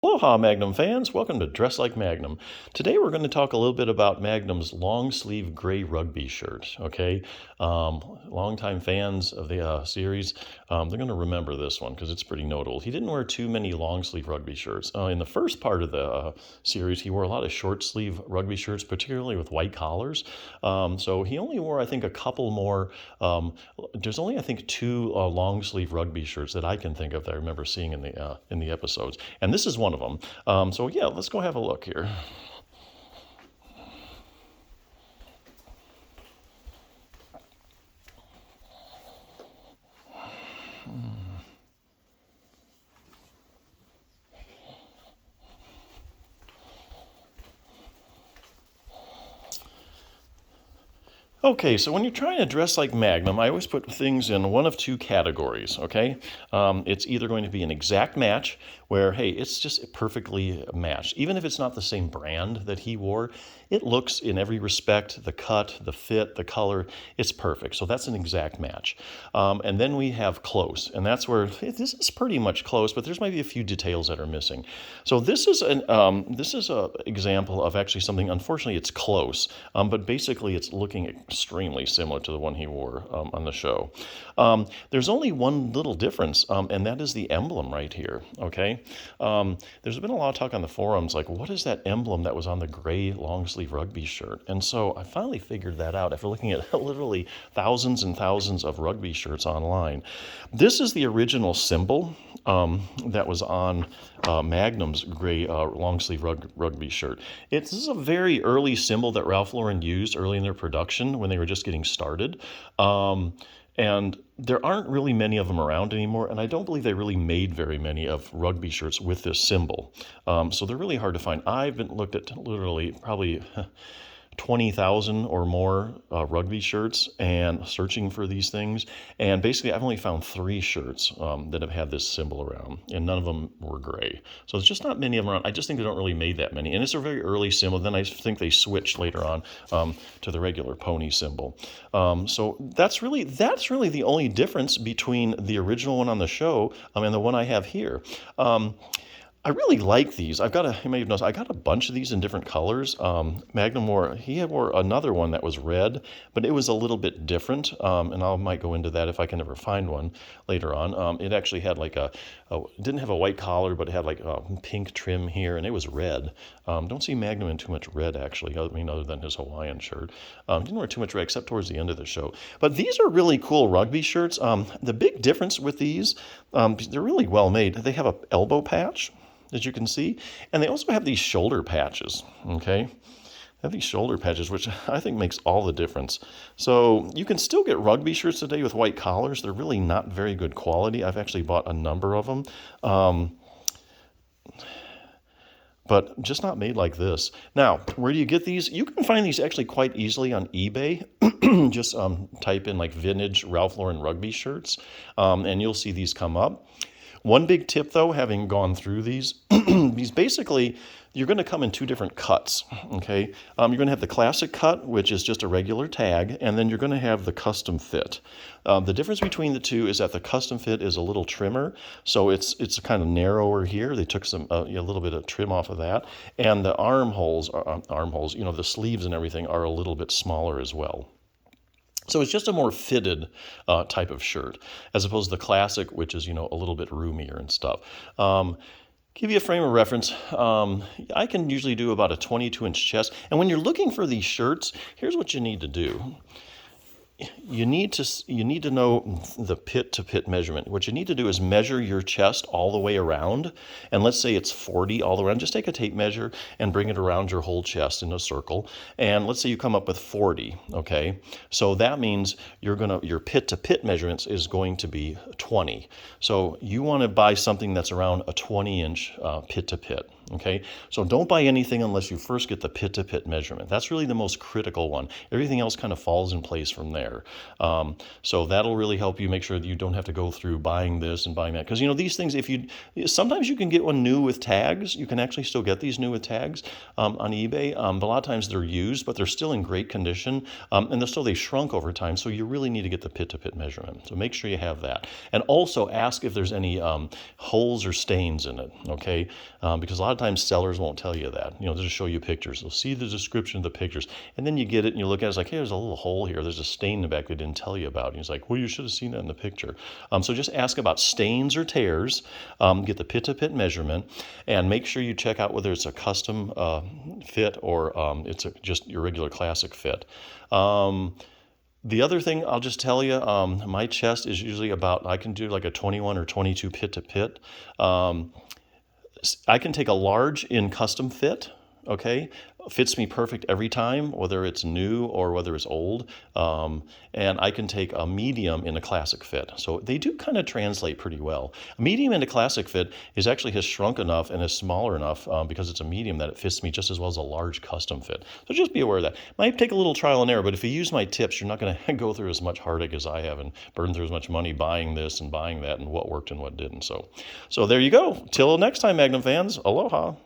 Aloha, Magnum fans. Welcome to Dress Like Magnum. Today we're going to talk a little bit about Magnum's long sleeve gray rugby shirt. Okay, longtime fans of the series, they're going to remember this one because it's pretty notable. He didn't wear too many long sleeve rugby shirts. In the first part of the series, he wore a lot of short sleeve rugby shirts, particularly with white collars. So he only wore, I think, a couple more. There's only, I think, two long sleeve rugby shirts that I can think of that I remember seeing in the episodes, and this is one of them. So yeah, let's go have a look here. Okay, so when you're trying to dress like Magnum, I always put things in one of two categories, okay? It's either going to be an exact match, where, hey, it's just perfectly matched. Even if it's not the same brand that he wore, it looks in every respect, the cut, the fit, the color, it's perfect. So that's an exact match. And then we have close, and that's where this is pretty much close, but there's maybe a few details that are missing. So this is a example of actually something, unfortunately, it's close, but basically it's looking extremely similar to the one he wore on the show. There's only one little difference, and that is the emblem right here, okay? There's been a lot of talk on the forums, like, what is that emblem that was on the gray long sleeve rugby shirt? And so I finally figured that out after looking at literally thousands and thousands of rugby shirts online. This is the original symbol that was on Magnum's gray long sleeve rugby shirt. This is a very early symbol that Ralph Lauren used early in their production when they were just getting started. And there aren't really many of them around anymore, and I don't believe they really made very many of rugby shirts with this symbol. So they're really hard to find. I've been looked at literally probably 20,000 or more rugby shirts and searching for these things. And basically, I've only found 3 shirts that have had this symbol around, and none of them were gray. So there's just not many of them around. I just think they don't really made that many. And it's a very early symbol. Then I think they switched later on to the regular pony symbol. So that's really the only difference between the original one on the show and the one I have here. I really like these. You may have noticed, I got a bunch of these in different colors. Magnum wore another one that was red, but it was a little bit different. And I might go into that if I can ever find one later on. It actually had like it didn't have a white collar, but it had like a pink trim here, and it was red. Don't see Magnum in too much red, actually, other than his Hawaiian shirt. Didn't wear too much red except towards the end of the show. But these are really cool rugby shirts. The big difference with these, they're really well made. They have a elbow patch, as you can see. And they also have these shoulder patches, okay? They have these shoulder patches, which I think makes all the difference. So you can still get rugby shirts today with white collars. They're really not very good quality. I've actually bought a number of them. But just not made like this. Now, where do you get these? You can find these actually quite easily on eBay. Just type in like vintage Ralph Lauren rugby shirts, and you'll see these come up. One big tip, though, having gone through these, basically, you're going to come in 2 different cuts, okay? You're going to have the classic cut, which is just a regular tag, and then you're going to have the custom fit. The difference between the two is that the custom fit is a little trimmer, so it's kind of narrower here. They took a little bit of trim off of that, and the armholes, the sleeves and everything are a little bit smaller as well. So it's just a more fitted type of shirt, as opposed to the classic, which is, a little bit roomier and stuff. Give you a frame of reference. I can usually do about a 22-inch chest. And when you're looking for these shirts, here's what you need to do. You need to know the pit to pit measurement. What you need to do is measure your chest all the way around, and let's say it's 40 all the way around. Just take a tape measure and bring it around your whole chest in a circle, and let's say you come up with 40. Okay, so that means your pit to pit measurements is going to be 20. So you want to buy something that's around a 20-inch pit to pit. Okay, so don't buy anything unless you first get the pit-to-pit measurement. That's really the most critical one. Everything else kind of falls in place from there. So that'll really help you make sure that you don't have to go through buying this and buying that. Because these things, sometimes you can get one new with tags. You can actually still get these new with tags on eBay. But a lot of times they're used, but they're still in great condition, and they shrunk over time. So you really need to get the pit-to-pit measurement. So make sure you have that, and also ask if there's any holes or stains in it. Okay, because a lot of times sellers won't tell you that. They'll just show you pictures. They'll see the description of the pictures, and then you get it and you look at it, it's like, hey, there's a little hole here. There's a stain in the back they didn't tell you about. And it's like, well, you should have seen that in the picture. So just ask about stains or tears. Get the pit-to-pit measurement, and make sure you check out whether it's a custom fit or it's just your regular classic fit. The other thing I'll just tell you, my chest is usually I can do like a 21 or 22 pit to pit. I can take a large in custom fit, okay? Fits me perfect every time, whether it's new or whether it's old. And I can take a medium in a classic fit. So they do kind of translate pretty well. A medium in a classic fit has shrunk enough and is smaller enough because it's a medium that it fits me just as well as a large custom fit. So just be aware of that. Might take a little trial and error, but if you use my tips, you're not going to go through as much heartache as I have and burn through as much money buying this and buying that and what worked and what didn't. So there you go. Till next time, Magnum fans. Aloha.